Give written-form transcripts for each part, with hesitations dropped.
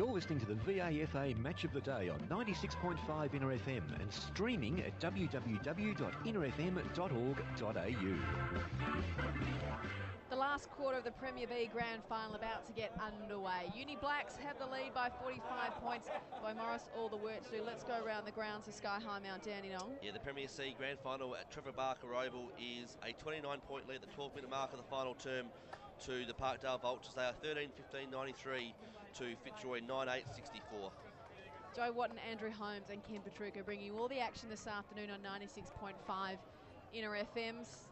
You're listening to the VAFA Match of the Day on 96.5 Inner FM and streaming at www.innerfm.org.au. The last quarter of the Premier B Grand Final about to get underway. Uni Blacks have the lead by 45 points. Beaumaris, all the work to do. Let's go around the grounds of Sky High Mount Dandenong. Yeah, the Premier C Grand Final at Trevor Barker Oval is a 29-point lead at the 12-minute mark of the final term to the Parkdale Vultures. They are 13-15-93 to Fitzroy 9-8-64. Joe Watt and Andrew Holmes and Ken Petrucco bringing you all the action this afternoon on 96.5 Inner FM's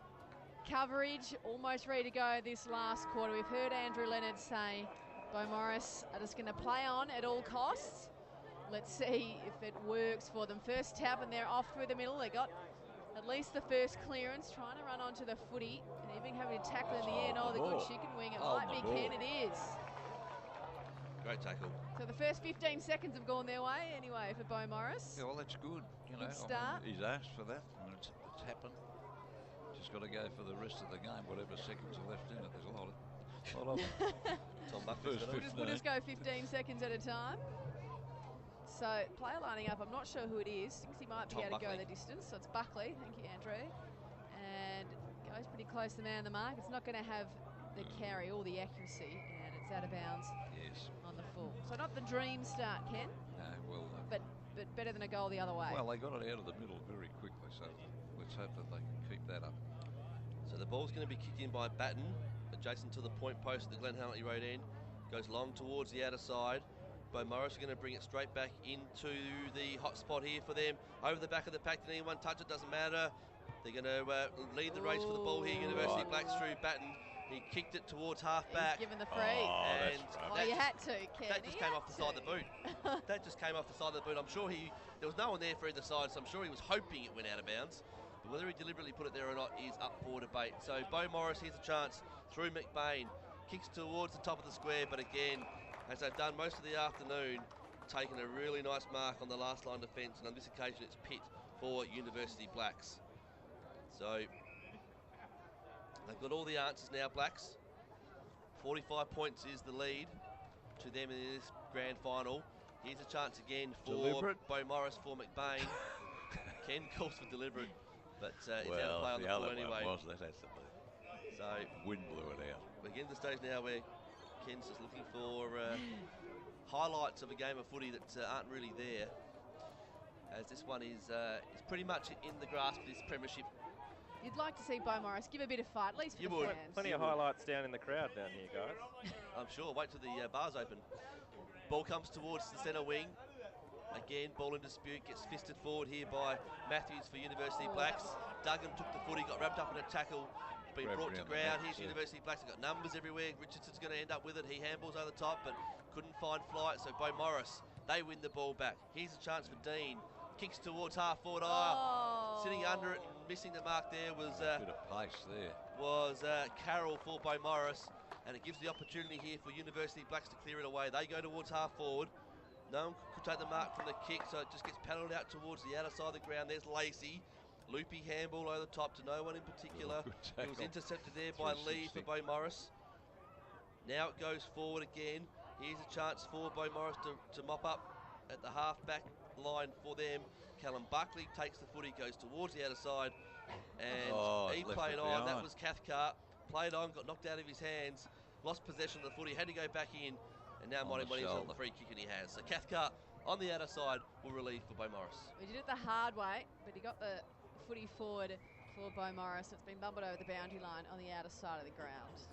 coverage. Almost ready to go this last quarter. We've heard Andrew Leonard say Beaumaris are just going to play on at all costs. Let's see if it works for them. First tap and they're off through the middle. They got at least the first clearance, trying to run onto the footy and even having to tackle in the end. Oh, the good chicken wing. It might be Ken. It is. Great tackle. So the first 15 seconds have gone their way anyway for Beaumaris. Yeah, well, that's good. Good start. He's asked for that, and it's happened. Just got to go for the rest of the game, whatever seconds are left in it. There's a lot of Tom Buckley's We'll just go 15 seconds at a time. So player lining up, I'm not sure who it is. Thinks he might be able to go the distance. So it's Buckley. Thank you, Andrew. And goes pretty close to the man on the mark. It's not going to have the carry or the accuracy, and it's out of bounds on the full. So not the dream start, Ken. No, well, but better than a goal the other way. Well, they got it out of the middle very quickly, so let's hope that they can keep that up. So the ball's going to be kicked in by Batten, adjacent to the point post at the Glen Hamley Road end. Goes long towards the outer side. Beaumaris are going to bring it straight back into the hot spot here for them. Over the back of the pack, did anyone touch it? Doesn't matter. They're going to lead the race for the ball here. University Blacks through Batten. He kicked it towards half back. He's given the free. And you had to, Ken. That just came off the side of the boot. That just came off the side of the boot. I'm sure there was no one there for either side, so I'm sure he was hoping it went out of bounds. But whether he deliberately put it there or not is up for debate. So Beaumaris, here's a chance through McBain. Kicks towards the top of the square, but again, as they've done most of the afternoon, taken a really nice mark on the last line defence, and on this occasion it's Pitt for University Blacks. So they've got all the answers now, Blacks. 45 points is the lead to them in this grand final. Here's a chance again for Beaumaris for McBain. Ken calls for deliberate, but it's out of play on the ball anyway. That has to be. So wind blew it out. We're getting to the stage now where Ken's just looking for highlights of a game of footy that aren't really there, as this one is pretty much in the grasp of this premiership. You'd like to see Beaumaris give a bit of fight, at least for the fans. Plenty of highlights down in the crowd down here, guys. I'm sure. Wait till the bars open. Ball comes towards the centre wing. Again, ball in dispute, gets fisted forward here by Matthews for University Blacks. Duggan took the footy, got wrapped up in a tackle, been brought to ground. Here's University Blacks, they've got numbers everywhere. Richardson's going to end up with it. He handballs over the top, but couldn't find flight, so Beaumaris, they win the ball back. Here's a chance for Dean. Kicks towards half forward. Sitting under it and missing the mark there was a bit of pace there. Was Carroll for Beaumaris, and it gives the opportunity here for University Blacks to clear it away. They go towards half forward. No one could take the mark from the kick, so it just gets paddled out towards the outer side of the ground. There's Lacey. Loopy handball over the top to no one in particular. It was intercepted there by Lee for Beaumaris. Now it goes forward again. Here's a chance for Beaumaris to mop up at the half-back line for them. Callum Buckley takes the footy, goes towards the outer side, and he played on. That was Cathcart. Played on, got knocked out of his hands, lost possession of the footy, had to go back in, and now Monty Money's on the free kick, and he has. So Cathcart on the outer side will relieve for Beaumaris. We did it the hard way, but he got the footy forward for Beaumaris. It's been bumbled over the boundary line on the outer side of the ground.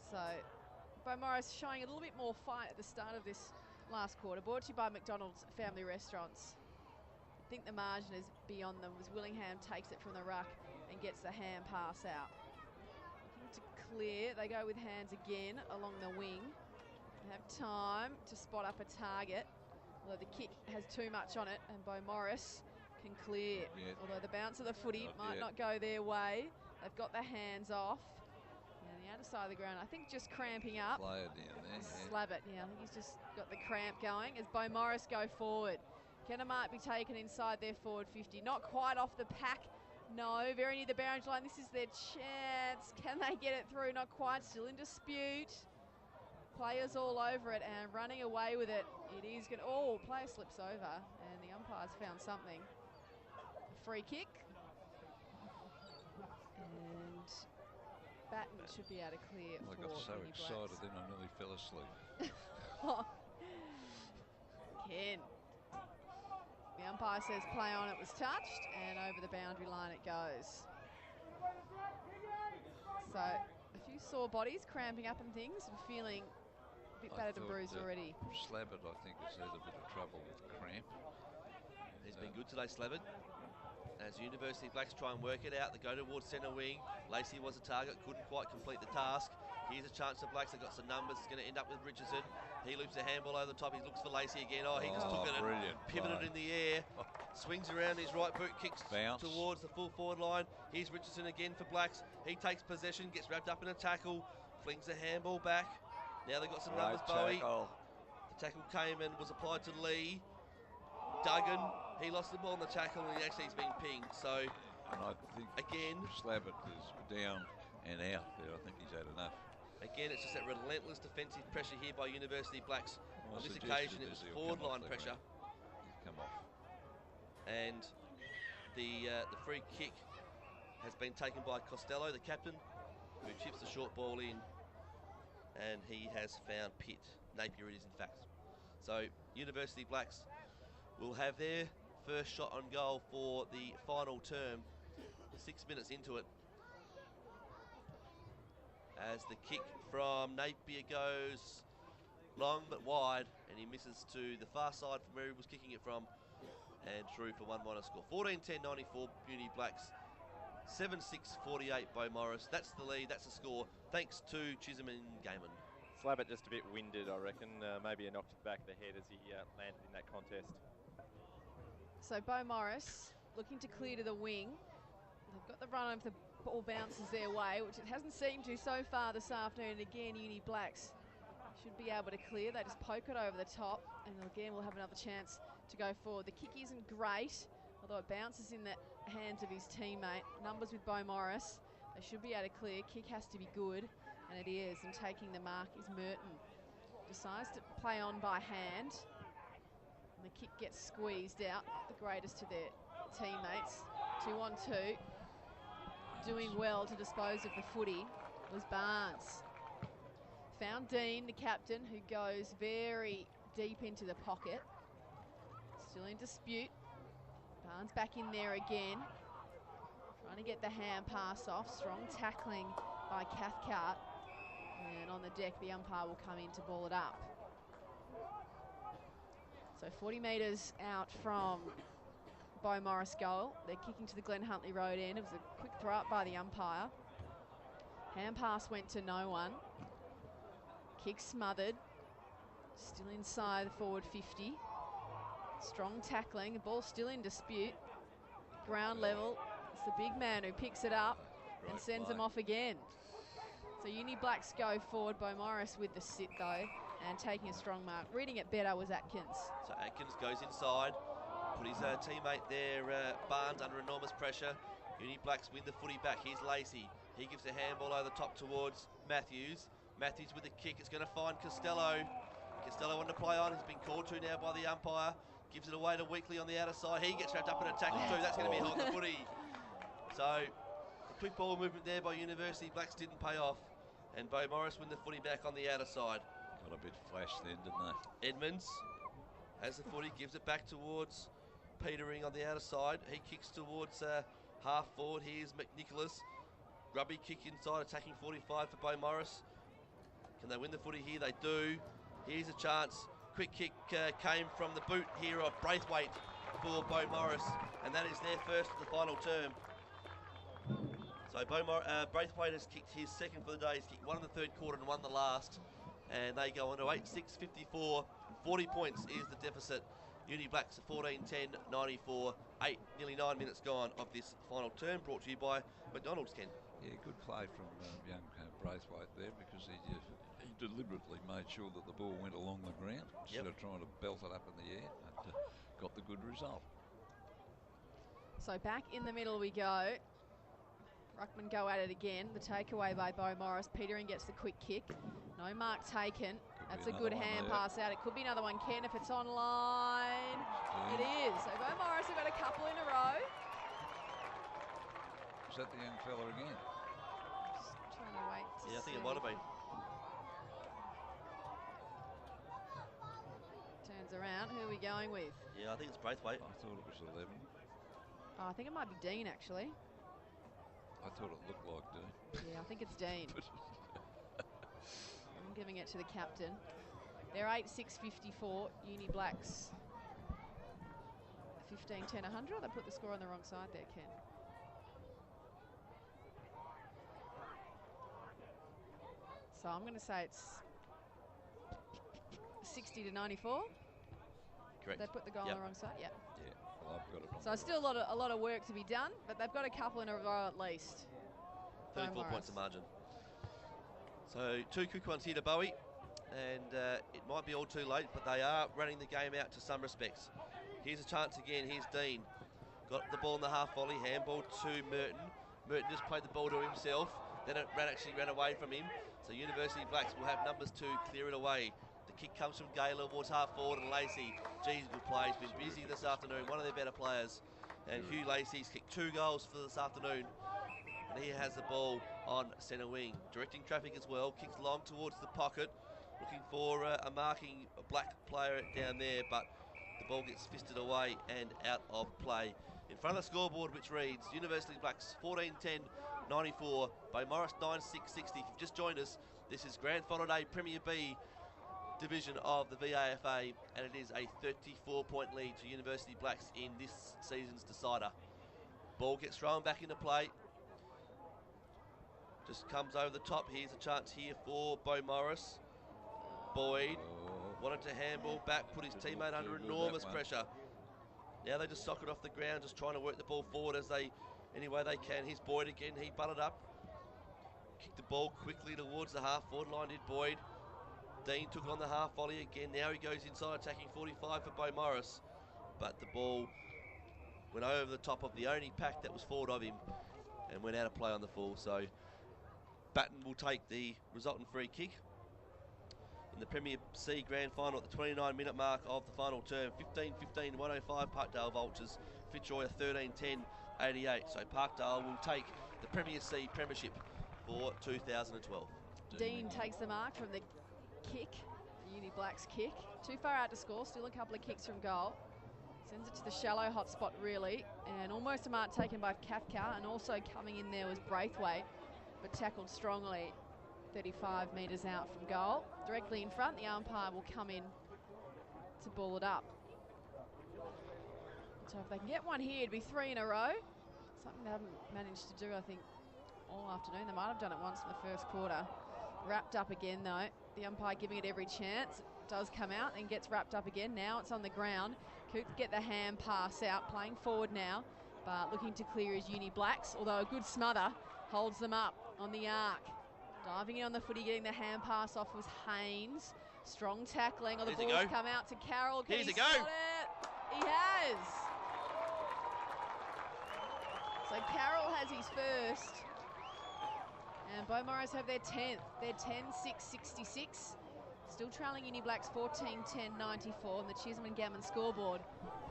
So Beaumaris showing a little bit more fight at the start of this last quarter. Brought to you by McDonald's Family Restaurants. I think the margin is beyond them as Willingham takes it from the ruck and gets the hand pass out. Looking to clear. They go with hands again along the wing. They have time to spot up a target, although the kick has too much on it and Beaumaris can clear. Yeah. Although the bounce of the footy might not go their way. They've got the hands off. And the outer side of the ground, I think just cramping up. Player down there. Slab it, I think he's just got the cramp going as Beaumaris go forward. Can a mark be taken inside their forward 50? Not quite off the pack. No, very near the boundary line. This is their chance. Can they get it through? Not quite. Still in dispute. Players all over it and running away with it. It is going to, oh, player slips over and the umpire's found something. A free kick. And Batten should be able to clear I for got so Uni excited Blacks. then I nearly fell asleep. Ken. The umpire says play on, it was touched, and over the boundary line it goes. So a few sore bodies cramping up and things and feeling a bit battered and bruised already. Slabbert, I think, has had a bit of trouble with cramp. He's been good today, Slabbert. As University Blacks try and work it out, they go towards centre wing. Lacey was a target, couldn't quite complete the task. Here's a chance for Blacks, they've got some numbers. It's going to end up with Richardson. He loops a handball over the top, he looks for Lacey again. Oh, he just took it and pivoted in the air. Swings around his right boot, kicks towards the full forward line. Here's Richardson again for Blacks. He takes possession, gets wrapped up in a tackle, flings the handball back. Now they've got some numbers, Bowie. The tackle came and was applied to Lee. Duggan, he lost the ball in the tackle and he actually has been pinged. So, and I think again, Slabbert is down and out there. I think he's had enough. Again, it's just that relentless defensive pressure here by University Blacks. On this occasion, it was forward line pressure. Come off. And the free kick has been taken by Costello, the captain, who chips the short ball in, and he has found Pitt. Napier it is, in fact. So University Blacks will have their first shot on goal for the final term. 6 minutes into it, as the kick from Napier goes long but wide, and he misses to the far side from where he was kicking it from, and through for 1-1 score. 14-10-94 Beauty Blacks, 7-6-48 Beaumaris. That's the lead, that's the score, thanks to Chisholm and Gaiman. Slabbert just a bit winded, I reckon. Maybe a knock to the back of the head as he landed in that contest. So Beaumaris looking to clear to the wing. They've got the run over the ball bounces their way, which it hasn't seemed to so far this afternoon. Again, Uni Blacks should be able to clear. They just poke it over the top, and again we'll have another chance to go forward. The kick isn't great, although it bounces in the hands of his teammate. Numbers with Beaumaris. They should be able to clear. Kick has to be good, and it is. And taking the mark is Merton. Decides to play on by hand. And the kick gets squeezed out. The greatest to their teammates. 2-on-2. Doing well to dispose of the footy was Barnes. Found Dean, the captain, who goes very deep into the pocket. Still in dispute. Barnes back in there again. Trying to get the hand pass off. Strong tackling by Cathcart. And on the deck, the umpire will come in to ball it up. So 40 metres out from Beaumaris goal. They're kicking to the Glen Huntly Road end. It was a quick throw up by the umpire. Hand pass went to no one. Kick smothered. Still inside the forward 50. Strong tackling. The ball still in dispute. Ground level. It's the big man who picks it up and sends them off again. So Uni Blacks go forward. Beaumaris with the sit though, and taking a strong mark. Reading it better was Atkins. So Atkins goes inside. Put his teammate there, Barnes, under enormous pressure. Uni Blacks win the footy back. Here's Lacey. He gives the handball over the top towards Matthews. Matthews with the kick. It's going to find Costello. Costello on to play on. He's been called to now by the umpire. Gives it away to Weekly on the outer side. He gets wrapped up in a tackle too. That's going to be holding the footy. So the quick ball movement there by University Blacks didn't pay off. And Beaumaris win the footy back on the outer side. Got a bit flash then, didn't they? Edmonds has the footy, gives it back towards Petering on the outer side. He kicks towards half forward. Here's McNicholas. Grubby kick inside, attacking 45 for Beaumaris. Can they win the footy here? They do. Here's a chance. Quick kick came from the boot here of Braithwaite for Beaumaris, and that is their first of the final term. So Braithwaite has kicked his second for the day. He's kicked one in the third quarter and one in the last. And they go on to 8-6-54. 40 points is the deficit. Uni Blacks 14-10-94. Nearly 9 minutes gone of this final term, brought to you by McDonald's, Ken. Yeah, good play from young Braithwaite there, because he deliberately made sure that the ball went along the ground instead of trying to belt it up in the air, and got the good result. So back in the middle we go. Ruckman go at it again. The takeaway by Beaumaris. Petering gets the quick kick. No mark taken. That's a good hand pass out. It could be another one, Ken, if it's online. It is. So Beaumaris have got a couple in a row. Is that the young fella again? Just trying to wait to Yeah, I think see. it might have been. Turns around. Who are we going with? Yeah, I think it's Braithwaite. I thought it was 11. Oh, I think it might be Dean, actually. I thought it looked like Dean. Yeah, I think it's Dean. I'm giving it to the captain. They're 8-6-54. Uni Blacks 15-10-100. They put the score on the wrong side there, Ken. So I'm going to say it's 60-94. Correct. They put the goal on the wrong side. Yeah. Yeah, well, I've got it on. So still a lot of work to be done, but they've got a couple in a row at least. 34 points of margin. So 2 quick ones here to Bowie, and it might be all too late, but they are running the game out to some respects. Here's a chance again. Here's Dean. Got the ball in the half volley, handball to Merton. Merton just played the ball to himself, then it actually ran away from him. So University Blacks will have numbers to clear it away. The kick comes from Gaylor towards half forward, and Lacey. Geez, good play. He's been busy this afternoon, one of their better players. And Hugh Lacey's kicked 2 goals for this afternoon. And he has the ball on centre wing. Directing traffic as well, kicks long towards the pocket, looking for a marking a black player down there, but the ball gets fisted away and out of play. In front of the scoreboard, which reads University Blacks 14-10-94, Beaumaris 9-6-60. If you've just joined us, this is Grand Final Day Premier B division of the VAFA, and it is a 34-point lead to University Blacks in this season's decider. Ball gets thrown back into play. Just comes over the top. Here's a chance here for Beaumaris. Boyd wanted to handball back, put his teammate under enormous pressure. Now they just sock it off the ground, just trying to work the ball forward any way they can. Here's Boyd again. He butted up. Kicked the ball quickly towards the half-forward line, did Boyd. Dean took on the half volley again. Now he goes inside, attacking 45 for Beaumaris. But the ball went over the top of the only pack that was forward of him and went out of play on the full. So Batten will take the resultant free kick. In the Premier C Grand Final at the 29-minute mark of the final term, 15-15, 105 Parkdale Vultures, Fitzroy 13-10-88. So Parkdale will take the Premier C Premiership for 2012. Dean takes the mark from the kick, the Uni Blacks kick. Too far out to score, still a couple of kicks from goal. Sends it to the shallow hot spot really, and almost a mark taken by Kafka, and also coming in there was Braithwaite, but tackled strongly 35 metres out from goal. Directly in front, the umpire will come in to ball it up. So if they can get one here, it'd be 3 in a row. Something they haven't managed to do, I think, all afternoon. They might have done it once in the first quarter. Wrapped up again though. The umpire giving it every chance. It does come out and gets wrapped up again. Now it's on the ground. Coop get the hand pass out, playing forward now, but looking to clear his Uni Blacks, although a good smother holds them up on the arc. Diving in on the footy, getting the hand pass off was Haynes. Strong tackling. Oh, the ball's come out to Carroll. Can he spot it? He has. So Carroll has his first. And Beaumaris have their 10th. They're 10-6-66. Still trailing Uni Blacks 14-10-94 on the Chisholm and Gammon scoreboard.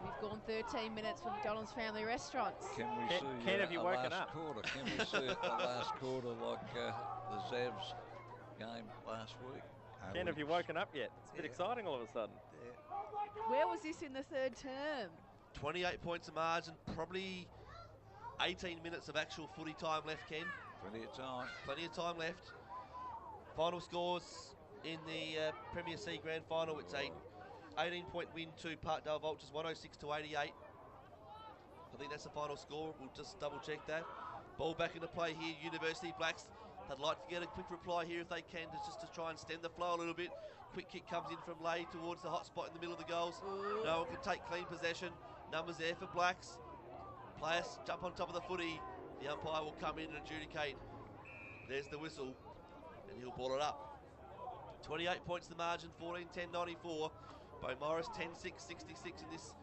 We've gone 13 minutes from McDonald's Family Restaurants. Can we see Ken, have you woken up? quarter? Can we see a last quarter like the Zavs game last week? Ken, have you woken up yet? It's a bit exciting all of a sudden. Where was this in the third term? 28 points of margin, probably 18 minutes of actual footy time left, Ken. Plenty of time. Plenty of time left. Final scores in the Premier C Grand Final. It's a 18-point win to Parkdale Vultures, 106-88. I think that's the final score. We'll just double check that. Ball back into play here, University Blacks. They'd like to get a quick reply here if they can, just to try and stem the flow a little bit. Quick kick comes in from Lay towards the hot spot in the middle of the goals. No one can take clean possession. Numbers there for Blacks. Players jump on top of the footy. The umpire will come in and adjudicate. There's the whistle, and he'll ball it up. 28 points the margin, 14-10-94. Beaumaris 10-6-66 in this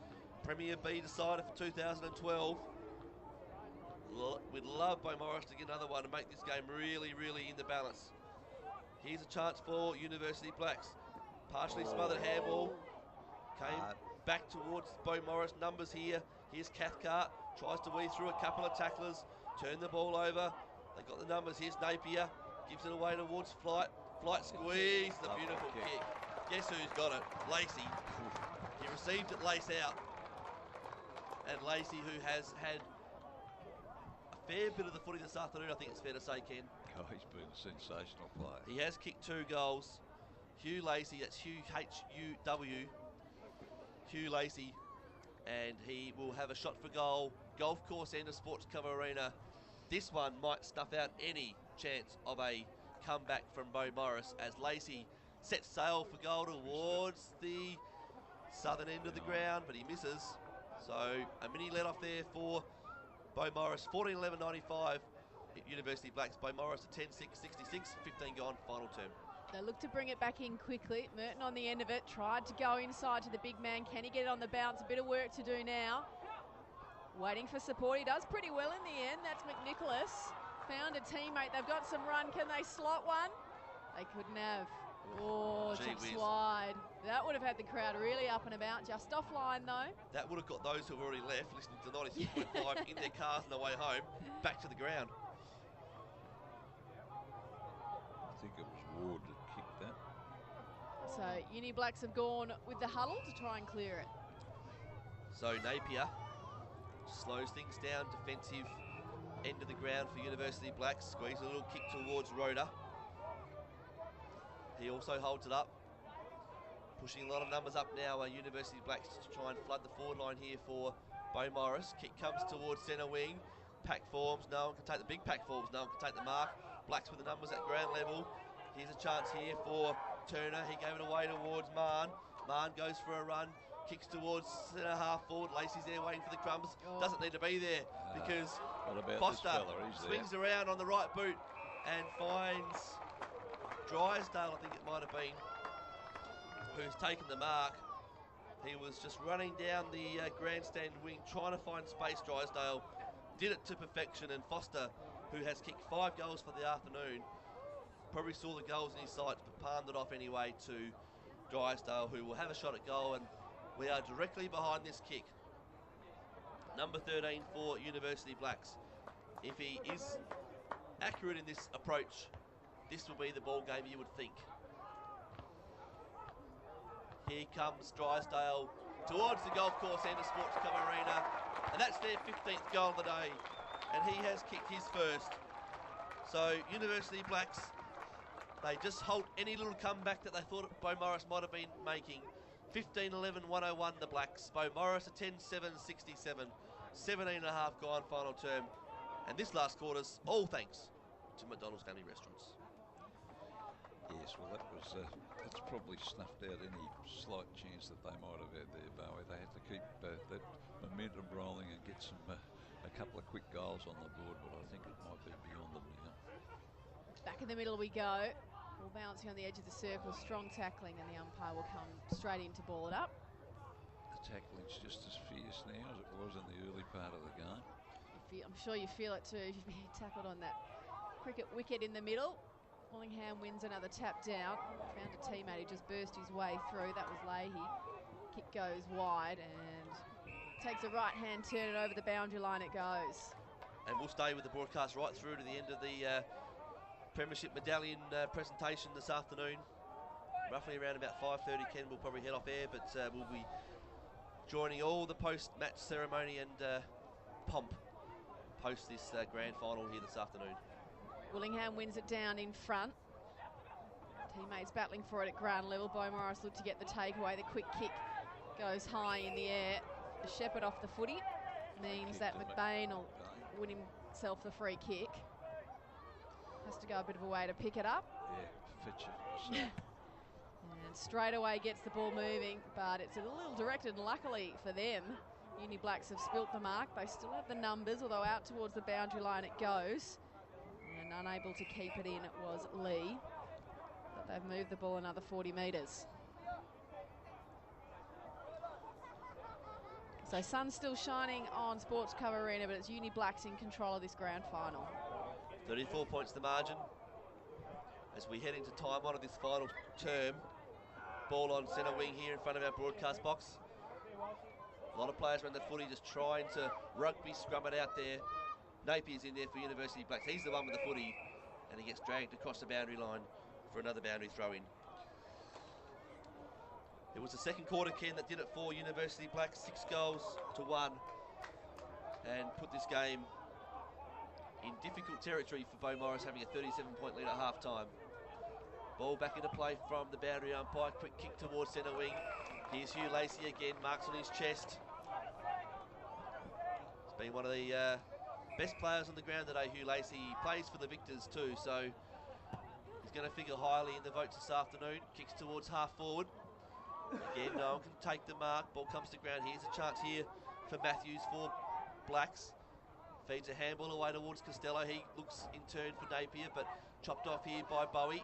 Premier B decider for 2012. We'd love Beaumaris to get another one and make this game really, really in the balance. Here's a chance for University Blacks. Partially smothered handball. Came back towards Beaumaris. Numbers here. Here's Cathcart. Tries to weave through a couple of tacklers. Turn the ball over. They got the numbers. Here's Napier. Gives it away towards Flight. Flight squeeze. The beautiful kick. Guess who's got it? Lacey. He received it lace out. And Lacey, who has had a fair bit of the footy this afternoon, I think it's fair to say, Ken. Oh, he's been a sensational player. He has kicked 2 goals. Hugh Lacey, that's Hugh H-U-W. Hugh Lacey. And he will have a shot for goal. Golf course end of Sports Cover Arena. This one might snuff out any chance of a comeback from Beaumaris as Lacey sets sail for goal towards the southern end of the ground, but he misses. So a mini let off there for Beaumaris. 14-11-95 University Blacks. Beaumaris at 10-6-66, 15 gone, final term. They look to bring it back in quickly. Merton on the end of it, tried to go inside to the big man. Can he get it on the bounce? A bit of work to do now. Waiting for support. He does pretty well in the end. That's McNicholas. Found a teammate. They've got some run. Can they slot one? They couldn't have. Oh, just wide. That would have had the crowd really up and about. Just offline though. That would have got those who have already left, listening to 96.5 in their cars on the way home, back to the ground. I think it was Ward that kicked that. So Uni Blacks have gone with the huddle to try and clear it. So Napier slows things down, defensive end of the ground for University Blacks. Squeeze a little kick towards Rhoda. He also holds it up. Pushing a lot of numbers up now, University Blacks to try and flood the forward line here for Beaumaris. Kick comes towards centre wing. Pack forms, no one can take the big pack forms, no one can take the mark. Blacks with the numbers at ground level. Here's a chance here for Turner. He gave it away towards Mahon. Mahon goes for a run. Kicks towards centre half forward. Lacey's there waiting for the crumbs. Doesn't need to be there because Foster swings around on the right boot and finds Drysdale, I think it might have been, who's taken the mark. He was just running down the grandstand wing trying to find space. Drysdale did it to perfection, and Foster, who has kicked 5 goals for the afternoon, probably saw the goals in his sights but palmed it off anyway to Drysdale, who will have a shot at goal, and we are directly behind this kick. Number 13 for University Blacks. If he is accurate in this approach, this will be the ball game, you would think. Here comes Drysdale towards the golf course end of Sports Cover Arena, and that's their 15th goal of the day, and he has kicked his first. So University Blacks, they just halt any little comeback that they thought Beaumaris might have been making. 15-11-101 the Blacks. Beaumaris a 10-7-67. 17.5 gone final term. And this last quarter's all thanks to McDonald's Family Restaurants. Yes, well that's probably snuffed out any slight chance that they might have had there, Bowie. They had to keep that momentum rolling and get a couple of quick goals on the board, but I think it might be beyond them now. Back in the middle we go. Ball bouncing on the edge of the circle, strong tackling, and the umpire will come straight in to ball it up. The tackling's just as fierce now as it was in the early part of the game. I'm sure you feel it too. You've been tackled on that cricket wicket in the middle. Willingham wins another tap down. Found a teammate who just burst his way through. That was Leahy. Kick goes wide and takes a right-hand turn, and over the boundary line it goes. And we'll stay with the broadcast right through to the end of the Premiership Medallion presentation this afternoon. Roughly around about 5:30, Ken will probably head off air, but we'll be joining all the post-match ceremony and pomp post this grand final here this afternoon. Willingham wins it down in front. Teammates battling for it at ground level. Beaumaris looked to get the takeaway. The quick kick goes high in the air. The Shepherd off the footy means that McBain will win himself the free kick. Has to go a bit of a way to pick it up. Yeah, Fitcher. And straight away gets the ball moving, but it's a little directed, and luckily for them, Uni Blacks have spilt the mark. They still have the numbers, although out towards the boundary line it goes. And unable to keep it in, it was Lee. But they've moved the ball another 40 metres. So sun's still shining on Sports Cover Arena, but it's Uni Blacks in control of this grand final. 34 points the margin. As we head into time on of this final term, ball on centre wing here in front of our broadcast box. A lot of players around the footy just trying to rugby scrum it out there. Napier's in there for University Blacks. He's the one with the footy, and he gets dragged across the boundary line for another boundary throw in. It was the second quarter, Ken, that did it for University Blacks, 6 goals to 1, and put this game in difficult territory for Beaumaris, having a 37-point lead at half-time. Ball back into play from the boundary umpire. Quick kick towards centre wing. Here's Hugh Lacey again, marks on his chest. He's been one of the best players on the ground today, Hugh Lacey. He plays for the Victors too, so he's going to figure highly in the votes this afternoon. Kicks towards half forward. Again, no one can take the mark. Ball comes to ground. Here's a chance here for Matthews for Blacks. Feeds a handball away towards Costello. He looks in turn for Napier, but chopped off here by Bowie.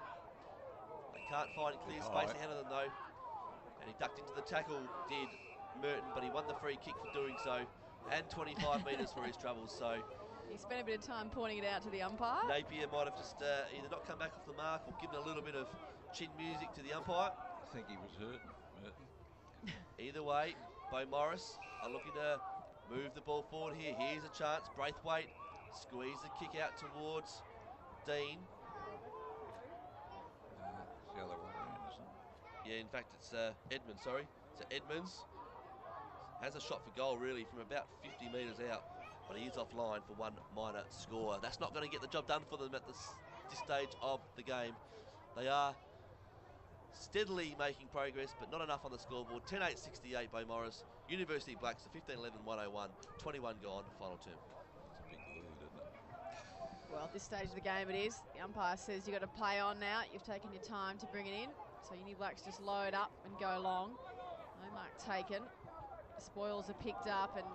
They can't find clear space ahead of them though. And he ducked into the tackle, did Merton, but he won the free kick for doing so. And 25 metres for his troubles, so... He spent a bit of time pointing it out to the umpire. Napier might have just either not come back off the mark or given a little bit of chin music to the umpire. I think he was hurting, Merton. Either way, Beaumaris are looking to move the ball forward here. Here's a chance. Braithwaite squeeze the kick out towards Dean. It's the other way around, isn't it? Yeah, in fact, it's Edmonds, sorry. So Edmonds has a shot for goal, really, from about 50 metres out. But he is offline for one minor score. That's not going to get the job done for them at this stage of the game. They are steadily making progress, but not enough on the scoreboard. 10-8-68 Beaumaris. University Blacks, a 15-11-101, 21 gone, final term. It's a big lead, isn't it? Well, at this stage of the game it is. The umpire says you've got to play on now. You've taken your time to bring it in. So Uni Blacks just load up and go long. No mark taken. Spoils are picked up and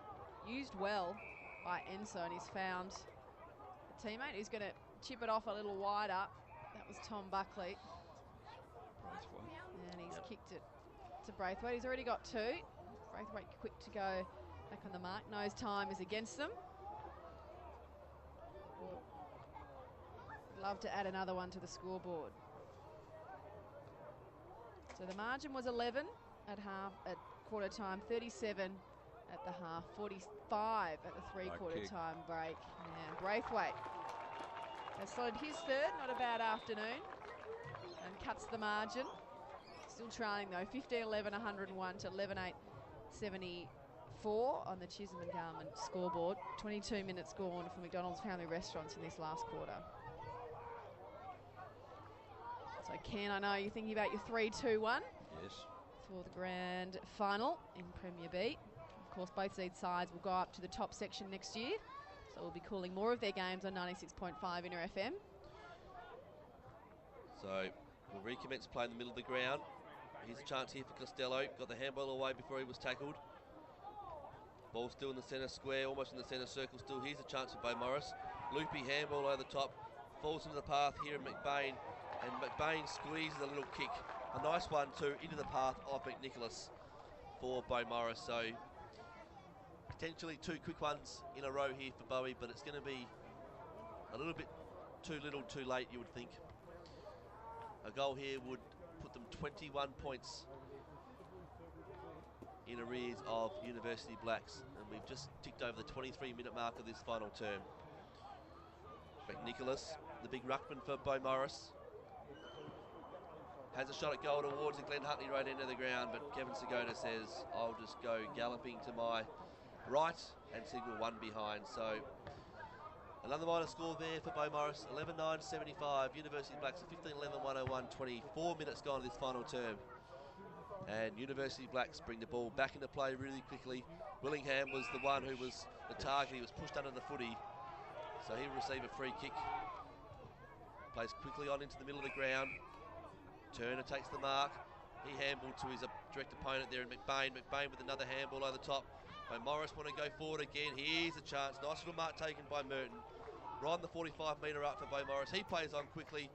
used well by Enzo, and he's found a teammate who's going to chip it off a little wider. That was Tom Buckley. And he's kicked it to Braithwaite. He's already got 2. Braithwaite quick to go back on the mark. Knows time is against them. Love to add another one to the scoreboard. So the margin was 11 at quarter time, 37 at the half, 45 at the three-quarter time break. And Braithwaite has slotted his third, not a bad afternoon, and cuts the margin. Still trailing though, 15-11, 101 to 11-8-74 on the Chisholm and Garmin scoreboard. 22 minutes gone for McDonald's Family Restaurants in this last quarter. So Ken, I know you're thinking about your 3-2-1. Yes. For the grand final in Premier B. Of course, both these sides will go up to the top section next year, so we'll be calling more of their games on 96.5 Inter FM. So we'll recommence play in the middle of the ground. Here's a chance here for Costello. Got the handball away before he was tackled. Ball still in the centre square, almost in the centre circle still. Here's a chance for Beaumaris. Loopy handball over the top. Falls into the path here in McBain. And McBain squeezes a little kick. A nice one too, into the path of McNicholas for Beaumaris. So potentially 2 quick ones in a row here for Bowie, but it's going to be a little bit too little too late, you would think. A goal here would put them 21 points in arrears of University Blacks, and we've just ticked over the 23-minute mark of this final term. McNicholas, the big ruckman for Beaumaris, has a shot at goal towards the Glenn Huntley Road end of the ground, but Kevin Segota says, I'll just go galloping to my right and signal one behind. So another minor score there for Beaumaris, 11-9-75. University Blacks, 15-11-101, 24 minutes gone to this final term. And University Blacks bring the ball back into play really quickly. Willingham was the one who was the target. He was pushed under the footy, so he'll receive a free kick. Plays quickly on into the middle of the ground. Turner takes the mark. He handballed to his direct opponent there in McBain. McBain with another handball over the top. Beaumaris want to go forward again. Here's a chance. Nice little mark taken by Merton. Right on the 45-metre up for Beaumaris. He plays on quickly.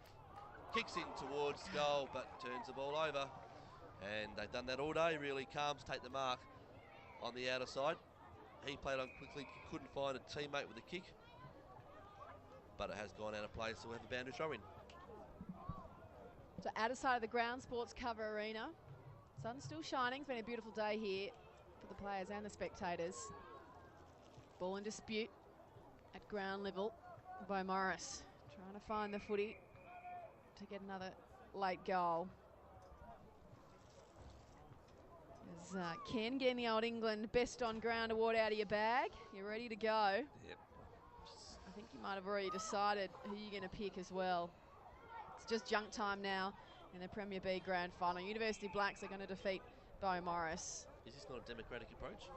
Kicks in towards goal, but turns the ball over. And they've done that all day, really. Calms take the mark. on the outer side. He played on quickly, couldn't find a teammate with a kick. But it has gone out of play, so we'll have a boundary throw in. So outer side of the ground, Sports Cover Arena. Sun's still shining. It's been a beautiful day here for the players and the spectators. Ball in dispute at ground level. Beaumaris trying to find the footy to get another late goal. As Ken getting the Old England Best on Ground award out of your bag. You're ready to go. Yep. I think you might have already decided who you're going to pick as well. It's just junk time now in the Premier B Grand Final. University Blacks are going to defeat Beaumaris. Is this not a democratic approach?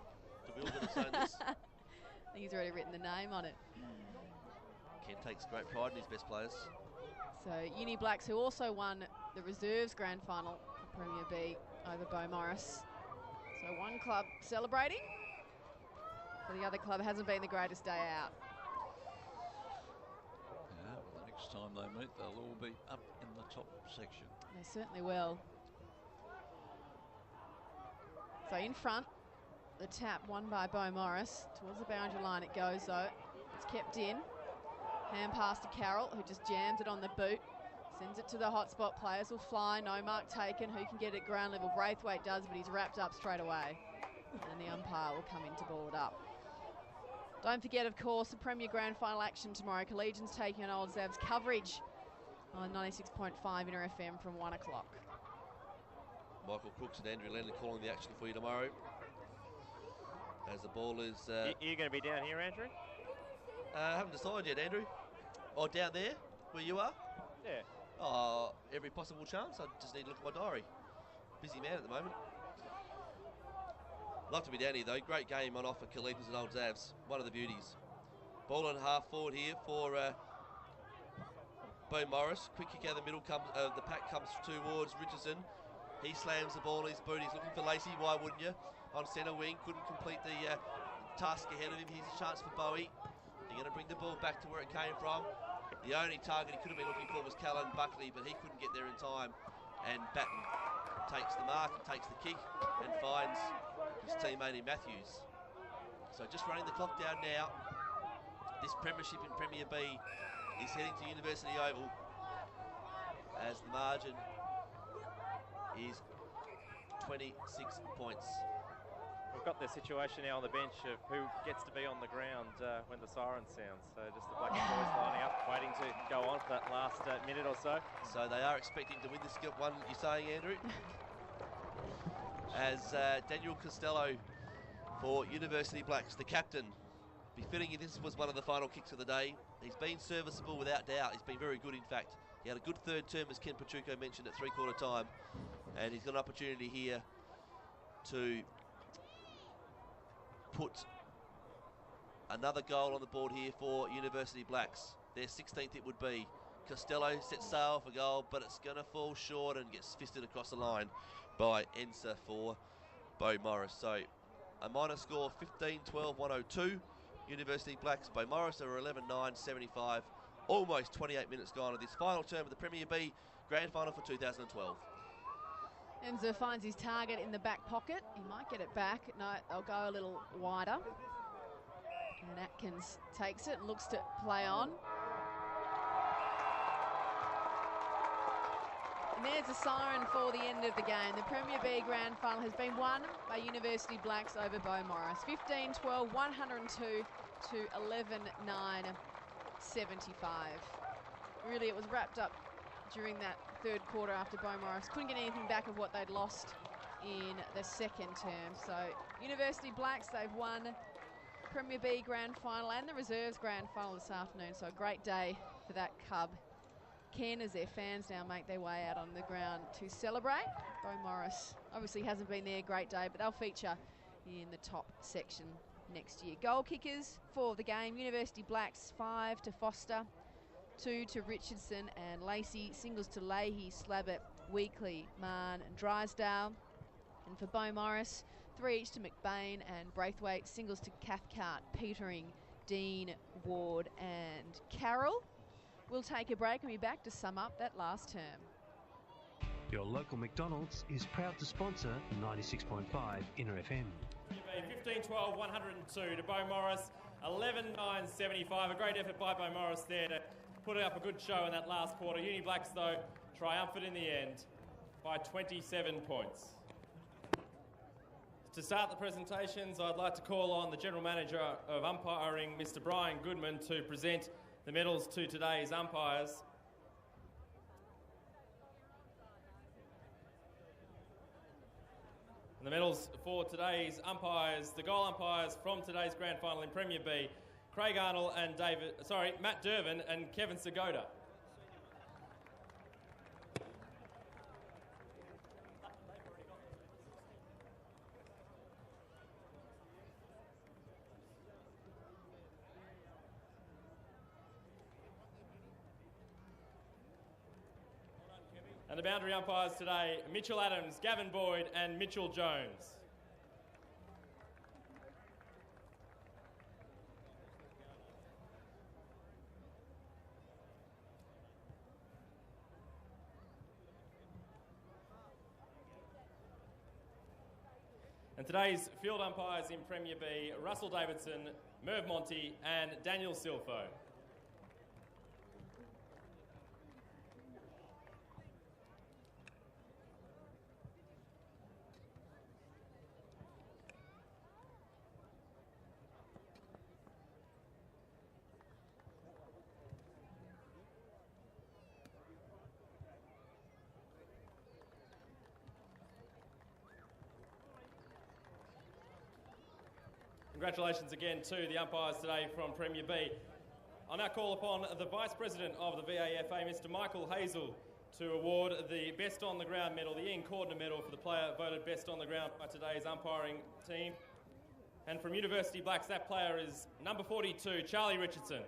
Do we all get to say this? I think he's already written the name on it. Ken takes great pride in his best players. So Uni Blacks, who also won the Reserves Grand Final for Premier B over Beaumaris. So one club celebrating, but the other club hasn't been the greatest day out. Yeah, well, the next time they meet, they'll all be up in the top section. They certainly will. So in front, the tap won by Beaumaris. Towards the boundary line it goes though. It's kept in. Hand pass to Carroll, who just jams it on the boot. Sends it to the hotspot. Players will fly. No mark taken. Who can get it ground level? Braithwaite does, but he's wrapped up straight away. And the umpire will come in to ball it up. Don't forget, of course, the Premier Grand Final action tomorrow. Collegians taking on Old Zav's coverage on 96.5 Inter FM from 1 o'clock. Michael Crooks and Andrew Lennon calling the action for you tomorrow. As the ball is... You're going to be down here, Andrew? Haven't decided yet, Andrew. Oh, down there, where you are? Yeah. Oh, every possible chance. I just need to look at my diary. Busy man at the moment. Love to be down here though. Great game on offer, Collegians and Old Zavs. One of the beauties. Ball on half forward here for Beaumaris. Quick kick out of the middle. The pack comes towards Richardson. He slams the ball in his boot. He's looking for Lacey. Why wouldn't you? On centre wing. Couldn't complete the task ahead of him. Here's a chance for Bowie. They're going to bring the ball back to where it came from. The only target he could have been looking for was Callan Buckley, but he couldn't get there in time. And Batten takes the mark, takes the kick, and finds his teammate in Matthews. So just running the clock down now. This premiership in Premier B is heading to University Oval as the margin is 26 points. We've got the situation now on the bench of who gets to be on the ground when the siren sounds. So just the Black boys lining up, waiting to go on for that last minute or so. So they are expecting to win this one, you're saying, Andrew? As Daniel Costello for University Blacks, the captain. Befitting if this was one of the final kicks of the day. He's been serviceable without doubt. He's been very good, in fact. He had a good third term, as Ken Pachuco mentioned, at three-quarter time. And he's got an opportunity here to put another goal on the board here for University Blacks. Their 16th it would be. Costello sets sail for goal, but it's going to fall short and gets fisted across the line by Ensa for Beaumaris. So a minor score 15-12-102. University Blacks, Beaumaris are 11-9-75. Almost 28 minutes gone of this final term of the Premier B Grand Final for 2012. Enzo finds his target in the back pocket. He might get it back. No, they'll go a little wider. And Atkins takes it and looks to play on. And there's a siren for the end of the game. The Premier B Grand Final has been won by University Blacks over Beaumaris. 15-12, 102 to 11-9, 75. Really, it was wrapped up during that third quarter after Beaumaris couldn't get anything back of what they'd lost in the second term. So University Blacks, they've won Premier B Grand Final and the Reserves Grand Final this afternoon. So a great day for that club. Ken, as their fans now make their way out on the ground to celebrate. Beaumaris obviously hasn't been there, great day, but they'll feature in the top section next year. Goal kickers for the game, University Blacks 5 to Foster, 2 to Richardson and Lacey, singles to Leahy, Slabbert, Weekly, Mann and Drysdale. And for Beaumaris, 3 each to McBain and Braithwaite, singles to Cathcart, Petering, Dean, Ward and Carroll. We'll take a break and be back to sum up that last term. Your local McDonald's is proud to sponsor 96.5 Inter FM. today, 15-12, 102 to Beaumaris, 11-9-75. A great effort by Beaumaris there to put up a good show in that last quarter. Uni Blacks, though, triumphant in the end by 27 points. To start the presentations, I'd like to call on the General Manager of Umpiring, Mr. Brian Goodman, to present the medals to today's umpires. And the medals for today's umpires, the goal umpires from today's grand final in Premier B, Craig Arnold and Matt Dervin and Kevin Segoda. And the boundary umpires today, Mitchell Adams, Gavin Boyd and Mitchell Jones. And today's field umpires in Premier B, Russell Davidson, Merv Monty and Daniel Silfo. Congratulations again to the umpires today from Premier B. I'll now call upon the Vice President of the VAFA, Mr. Michael Hazel, to award the Best on the Ground medal, the Ian Cordner medal for the player voted Best on the Ground by today's umpiring team. And from University Blacks, that player is number 42, Charlie Richardson.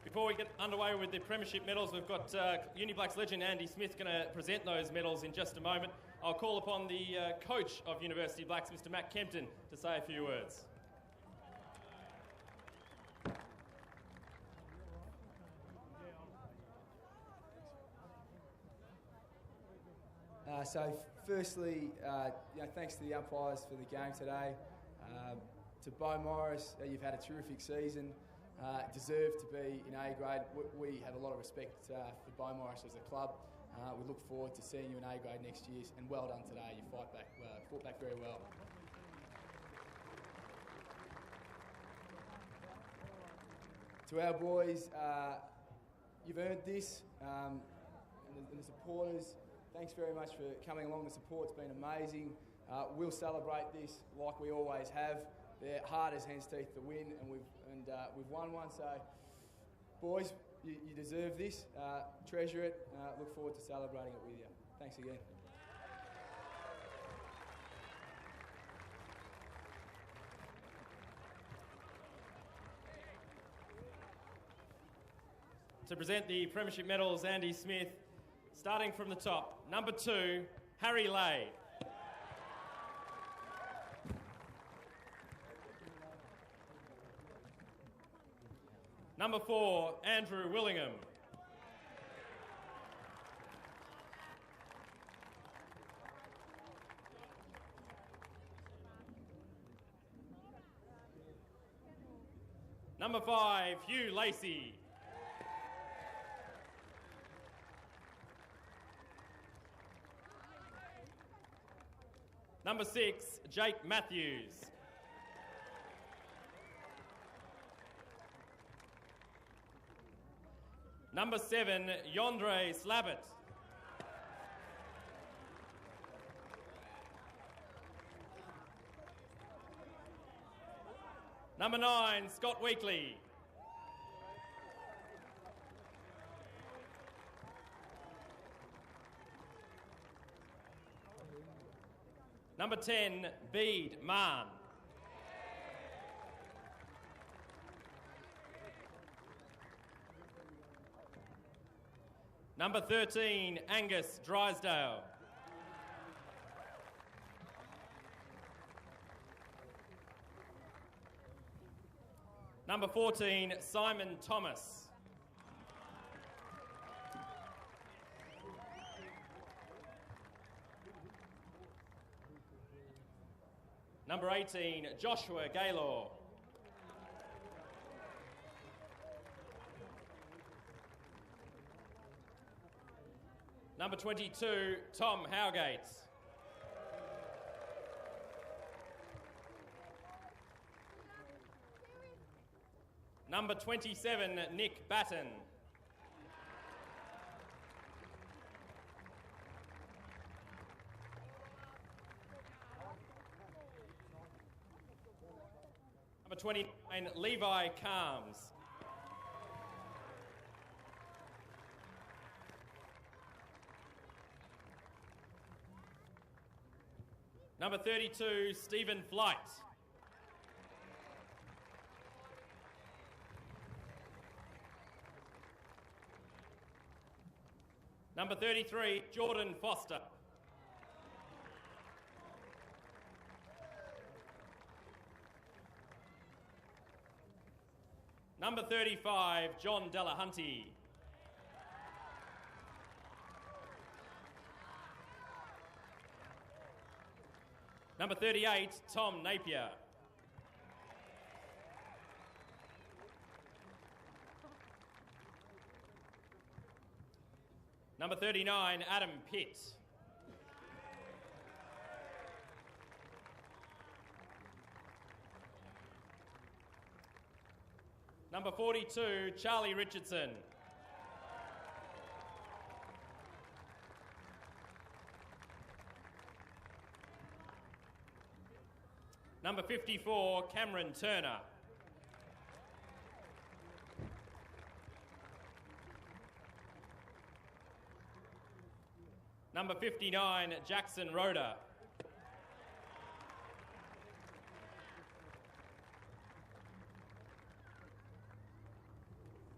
Before we get underway with the Premiership medals, we've got Uni Blacks legend Andy Smith going to present those medals in just a moment. I'll call upon the coach of University Blacks, Mr. Matt Kempton, to say a few words. Firstly, thanks to the umpires for the game today. To Beaumaris, you've had a terrific season. Deserve to be in A grade. We have a lot of respect for Beaumaris as a club. We look forward to seeing you in A grade next year, and well done today. You fought back very well. To our boys, you've earned this, and the supporters, thanks very much for coming along. The support's been amazing. We'll celebrate this like we always have. They're hard as hen's teeth to win, and we've won one. So, boys, you deserve this. Treasure it. Look forward to celebrating it with you. Thanks again. To present the Premiership medals, Andy Smith, starting from the top, number 2, Harry Lay. Number 4, Andrew Willingham. Number 5, Hugh Lacey. Number 6, Jake Matthews. Number 7, Yondre Slabbit. Number 9, Scott Weekly. Number 10, Bede Mann. Number 13, Angus Drysdale. Number 14, Simon Thomas. Number 18, Joshua Gaylor. Number 22, Tom Howgate. Number 27, Nick Batten. Number 29, Levi Carms. Number 32, Stephen Flight. Number 33, Jordan Foster. Number 35, John Delahunty. Number 38, Tom Napier. Number 39, Adam Pitt. Number 42, Charlie Richardson. Number 54, Cameron Turner. Number 59, Jackson Roeder.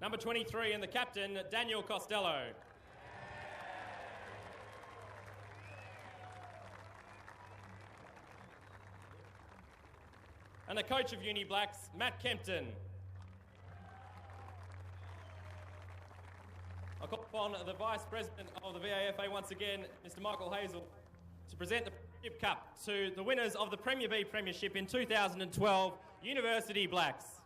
Number 23 and the captain, Daniel Costello. And the coach of Uni Blacks, Matt Kempton. I'll call upon the Vice President of the VAFA once again, Mr Michael Hazel, to present the Premiership Cup to the winners of the Premier B Premiership in 2012, University Blacks.